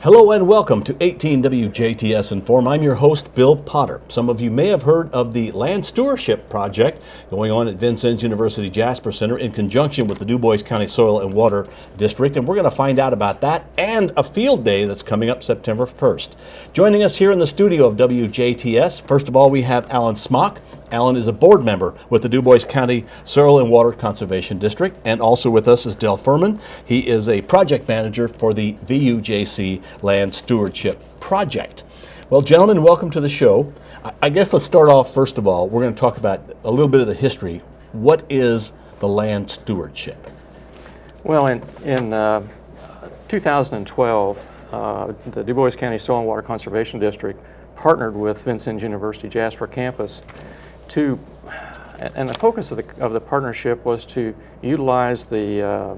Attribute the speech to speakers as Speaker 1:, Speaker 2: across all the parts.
Speaker 1: Hello and welcome to 18 WJTS in.form. I'm your host, Bill Potter. Some of you may have heard of the Land Stewardship Project going on at Vincennes University Jasper Center in conjunction with the Dubois County Soil and Water District, and we're going to find out about that and a field day that's coming up September 1st. Joining us here in the studio of WJTS, first of all, we have Alan Smock. Alan is a board member with the Dubois County Soil and Water Conservation District, and also with us is Dale Fuhrman. He is a project manager for the VUJC Land Stewardship Project. Well, gentlemen, welcome to the show. I guess let's start off, first of all, we're going to talk about a little bit of the history. What is the land stewardship?
Speaker 2: Well, in 2012, the Dubois County Soil and Water Conservation District partnered with Vincennes University Jasper campus and the focus of the partnership was to utilize the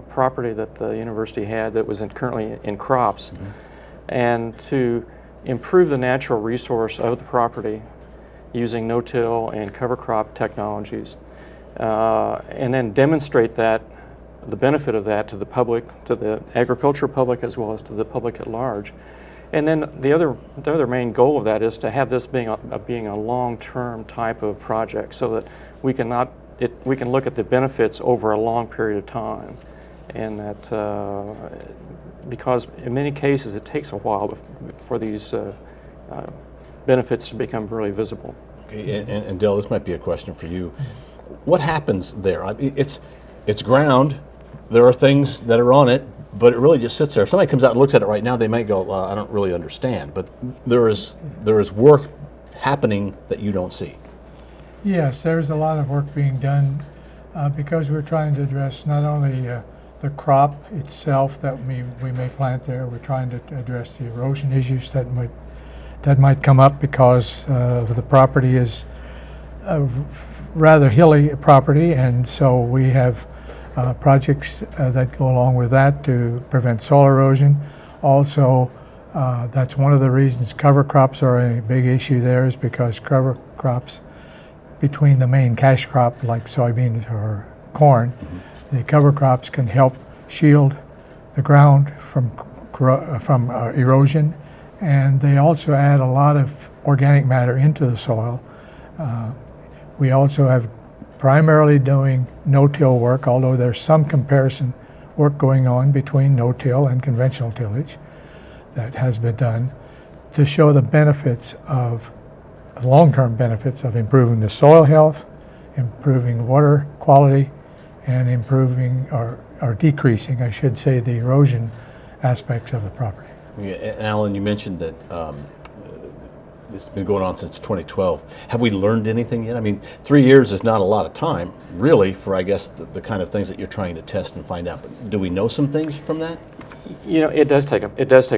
Speaker 2: property that the university had that was currently in crops, and to improve the natural resource of the property using no-till and cover crop technologies, and then demonstrate the benefit of that to the public, to the agricultural public as well as to the public at large. And then the other main goal of that is to have this being a long-term type of project, so that we can look at the benefits over a long period of time, and that because in many cases it takes a while for these benefits to become really visible.
Speaker 1: Okay, and Dale, this might be a question for you. What happens there? I mean, it's ground. There are things that are on it, but it really just sits there. If somebody comes out and looks at it right now, they might go, well, I don't really understand. But there is work happening that you don't see.
Speaker 3: Yes, there's a lot of work being done because we're trying to address not only the crop itself that we may plant there. We're trying to address the erosion issues that might come up because the property is a rather hilly property, and so we have projects that go along with that to prevent soil erosion. Also, that's one of the reasons cover crops are a big issue there, is because cover crops, between the main cash crop like soybeans or corn, the cover crops can help shield the ground from erosion, and they also add a lot of organic matter into the soil. We also have primarily doing no-till work, although there's some comparison work going on between no-till and conventional tillage that has been done to show the benefits of long-term benefits of improving the soil health, improving water quality, and improving or decreasing, I should say, the erosion aspects of the property.
Speaker 1: Yeah, Alan, you mentioned that it's been going on since 2012. Have we learned anything yet? I mean, 3 years is not a lot of time, really, for, I guess, the kind of things that you're trying to test and find out. But do we know some things from that?
Speaker 2: You know, it does take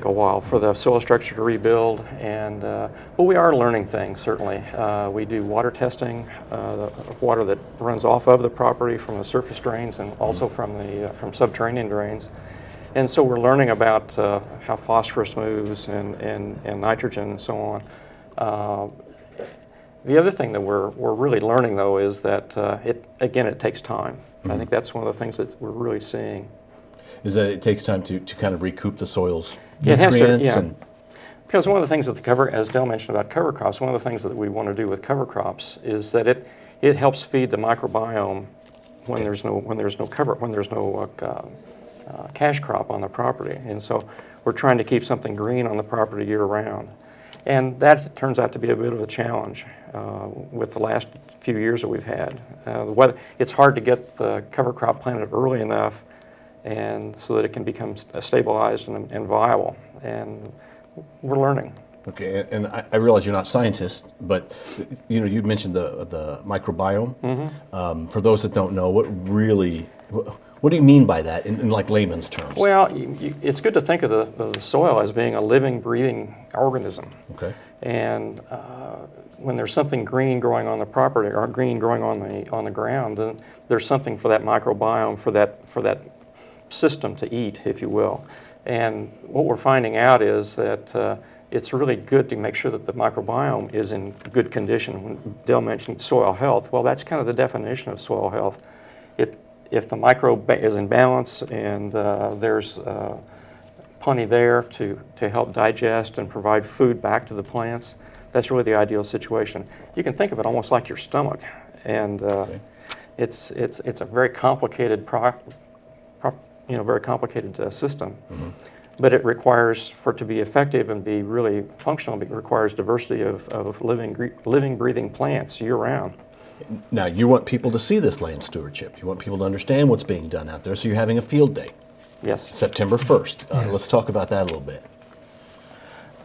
Speaker 2: a while for the soil structure to rebuild, and but we are learning things, certainly. We do water testing of water that runs off of the property from the surface drains and also from subterranean drains. And so we're learning about how phosphorus moves and nitrogen and so on. The other thing that we're really learning, though, is that it takes time. I think that's one of the things that we're really seeing.
Speaker 1: Is that it takes time to kind of recoup the soil's
Speaker 2: nutrients?
Speaker 1: It has to,
Speaker 2: Because one of the things that as Dale mentioned about cover crops, one of the things that we want to do with cover crops is that it helps feed the microbiome when there's no cash crop on the property, and so we're trying to keep something green on the property year round. And that turns out to be a bit of a challenge with the last few years that we've had. The weather, it's hard to get the cover crop planted early enough and so that it can become stabilized and viable. And we're learning.
Speaker 1: Okay, and I realize you're not scientists, but you mentioned the microbiome. For those that don't know, what do you mean by that in like layman's terms?
Speaker 2: Well, it's good to think of the soil as being a living, breathing organism.
Speaker 1: Okay.
Speaker 2: And when there's something green growing on the property or green growing on the ground, then there's something for that microbiome, for that system to eat, if you will. And what we're finding out is that it's really good to make sure that the microbiome is in good condition. When Dale mentioned soil health, well, that's kind of the definition of soil health. If the microbe is in balance and there's plenty there to help digest and provide food back to the plants, that's really the ideal situation. You can think of it almost like your stomach, and it's a very complicated very complicated system. Mm-hmm. But it requires, for it to be effective and be really functional, it requires diversity of living, breathing plants year-round.
Speaker 1: Now, you want people to see this land stewardship. You want people to understand what's being done out there, so you're having a field day.
Speaker 2: Yes.
Speaker 1: September 1st. Let's talk about that a little bit.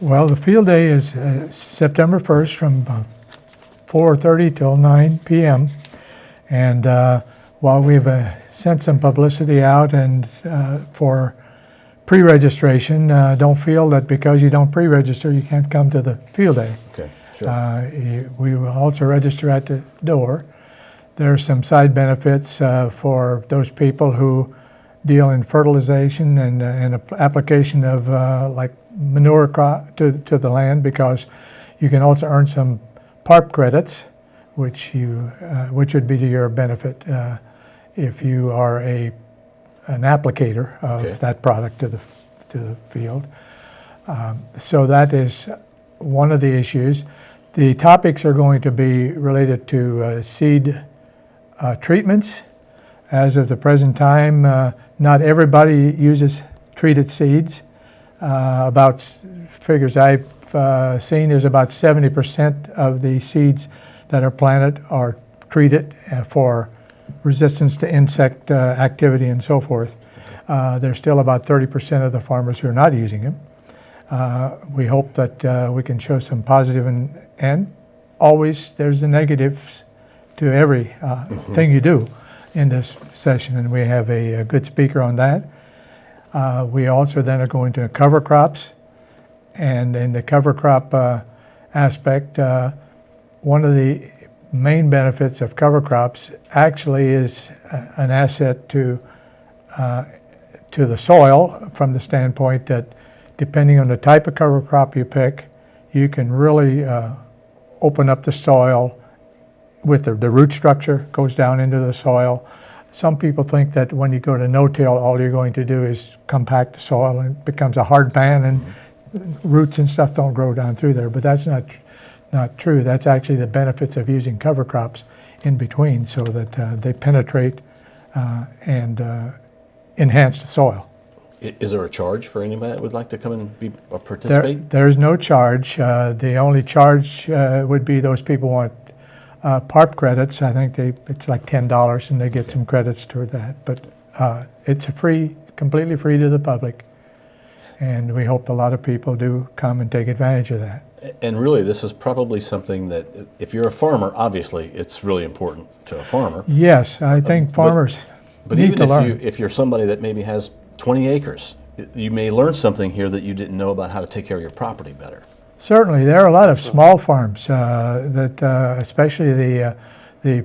Speaker 3: Well, the field day is September 1st from 4:30 till 9 p.m. And while we've sent some publicity out and for pre-registration, don't feel that because you don't pre-register, you can't come to the field day.
Speaker 1: Okay, sure.
Speaker 3: We will also register at the door. There are some side benefits for those people who deal in fertilization and application of like manure to the land, because you can also earn some PARP credits, which would be to your benefit if you are an applicator of that product to the field. So that is one of the issues. The topics are going to be related to seed treatments. As of the present time, not everybody uses treated seeds. Figures I've seen is about 70% of the seeds that are planted are treated for resistance to insect activity and so forth. There's still about 30% of the farmers who are not using them. We hope that we can show some positive, and always there's the negatives to every thing you do in this session, and we have a good speaker on that. We also then are going to cover crops, and in the cover crop aspect, one of the main benefits of cover crops actually is an asset to the soil, from the standpoint that depending on the type of cover crop you pick, you can really open up the soil with the root structure goes down into the soil. Some people think that when you go to no-till, all you're going to do is compact the soil and it becomes a hard pan and roots and stuff don't grow down through there, but that's not true. That's actually the benefits of using cover crops in between, so that they penetrate and enhance the soil.
Speaker 1: Is there a charge for anybody that would like to come and participate?
Speaker 3: There's no charge. The only charge would be those people want PARP credits. I think it's like $10 and they get some credits toward that. But it's completely free to the public. And we hope a lot of people do come and take advantage of that.
Speaker 1: And really, this is probably something that, if you're a farmer, obviously it's really important to a farmer.
Speaker 3: Yes, I think farmers
Speaker 1: but
Speaker 3: need
Speaker 1: even
Speaker 3: to learn.
Speaker 1: if you're somebody that maybe has 20 acres, you may learn something here that you didn't know about how to take care of your property better.
Speaker 3: Certainly, there are a lot of small farms especially the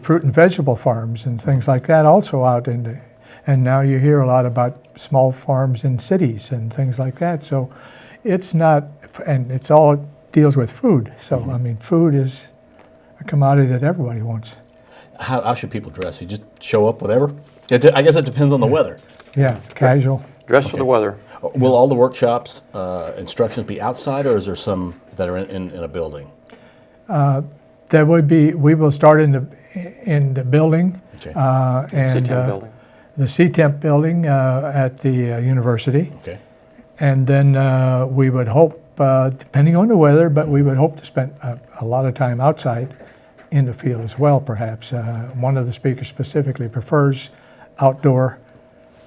Speaker 3: fruit and vegetable farms and things like that, also out in the. And now you hear a lot about small farms in cities and things like that. So it's not, and it's all deals with food. So I mean, food is a commodity that everybody wants.
Speaker 1: How should people dress? You just show up, whatever? I guess it depends on the weather.
Speaker 3: Yeah, it's casual.
Speaker 2: Dress for the weather.
Speaker 1: Will all the workshops, instructions be outside, or is there some that are in a building?
Speaker 3: There would be. We will start in the building,
Speaker 1: Okay.
Speaker 3: and
Speaker 2: CTEM building.
Speaker 3: the CTEM building at the university,
Speaker 1: Okay.
Speaker 3: and then we would hope, depending on the weather, but we would hope to spend a lot of time outside in the field as well. Perhaps one of the speakers specifically prefers outdoor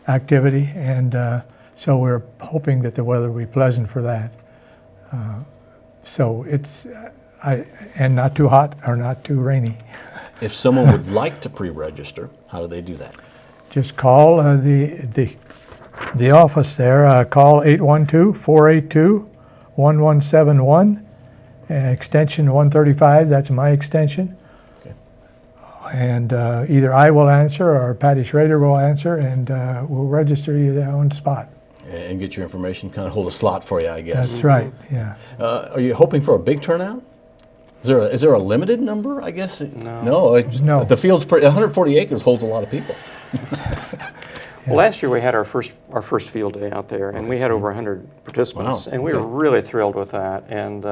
Speaker 3: activity, and so we're hoping that the weather will be pleasant for that. So it's and not too hot or not too rainy.
Speaker 1: If someone would like to pre-register, how do they do that?
Speaker 3: Just call the office there. Call 812-482-1171, extension 135. That's my extension.
Speaker 1: Okay.
Speaker 3: And either I will answer or Patty Schrader will answer, and we'll register you there on the spot.
Speaker 1: And get your information, kind of hold a slot for you, I guess.
Speaker 3: That's right. Yeah.
Speaker 1: Are you hoping for a big turnout? Is there a limited number, I guess?
Speaker 2: No.
Speaker 1: No.
Speaker 3: No.
Speaker 1: The field's 140 acres holds a lot of people.
Speaker 2: Well, last year we had our first field day out there, and we had over 100 participants,
Speaker 1: Wow.
Speaker 2: and we were really thrilled with that. And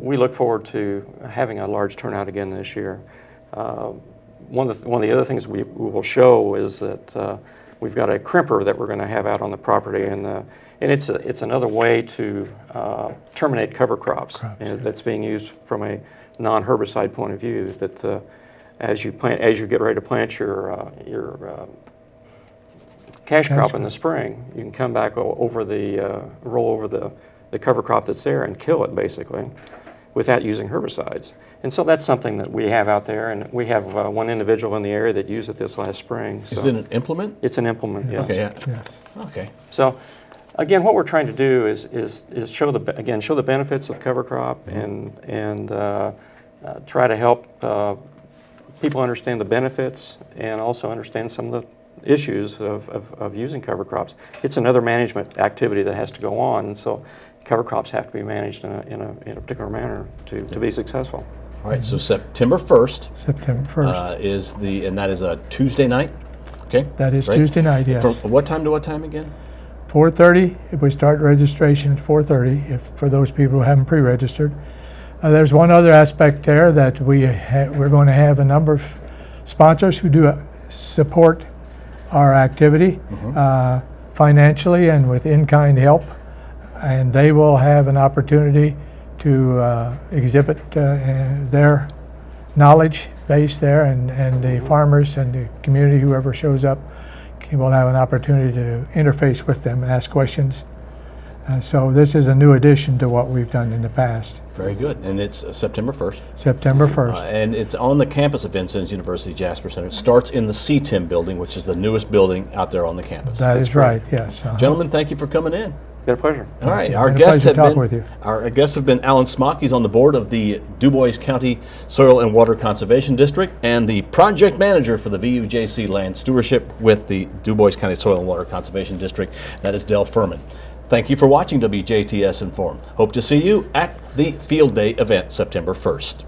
Speaker 2: we look forward to having a large turnout again this year. One of the other things we will show is that we've got a crimper that we're going to have out on the property, and it's another way to terminate cover crops, that's being used from a non-herbicide point of view. That as you get ready to plant your cash crop in the spring, you can come back roll over the cover crop that's there and kill it basically without using herbicides. And so that's something that we have out there, and we have one individual in the area that used it this last spring. So
Speaker 1: Is it an implement?
Speaker 2: it's an implement, yes.
Speaker 1: Okay. Yeah.
Speaker 3: Yes.
Speaker 1: Okay.
Speaker 2: So again, what we're trying to do is show the benefits of cover crop, and try to help people understand the benefits and also understand some of the issues of using cover crops. It's another management activity that has to go on, and so cover crops have to be managed in a particular manner to be successful.
Speaker 1: All right. So September 1st
Speaker 3: September 1st.
Speaker 1: and that is a Tuesday night. Okay.
Speaker 3: That is
Speaker 1: Right?
Speaker 3: Tuesday night, yes.
Speaker 1: From what time to what time again?
Speaker 3: 4:30. If we start registration at 4:30, for those people who haven't pre-registered. There's one other aspect there that we're going to have a number of sponsors who do support our activity financially and with in-kind help, and they will have an opportunity to exhibit their knowledge base there, and the farmers and the community, whoever shows up, will have an opportunity to interface with them and ask questions. So this is a new addition to what we've done in the past.
Speaker 1: Very good. And it's September 1st.
Speaker 3: September 1st.
Speaker 1: And it's on the campus of Vincennes University Jasper Center. It starts in the CTIM building, which is the newest building out there on the campus.
Speaker 3: That is right, yes.
Speaker 1: Gentlemen, thank you for coming in.
Speaker 2: Been a pleasure.
Speaker 1: All right,
Speaker 3: you.
Speaker 1: our
Speaker 3: Been a
Speaker 1: guests
Speaker 3: pleasure
Speaker 1: have
Speaker 3: talking with you.
Speaker 1: our guests have been Alan Smock. He's on the board of the Dubois County Soil and Water Conservation District and the project manager for the VUJC Land Stewardship with the Dubois County Soil and Water Conservation District. That is Del Fuhrman. Thank you for watching WJTS in.form. Hope to see you at the Field Day event September 1st.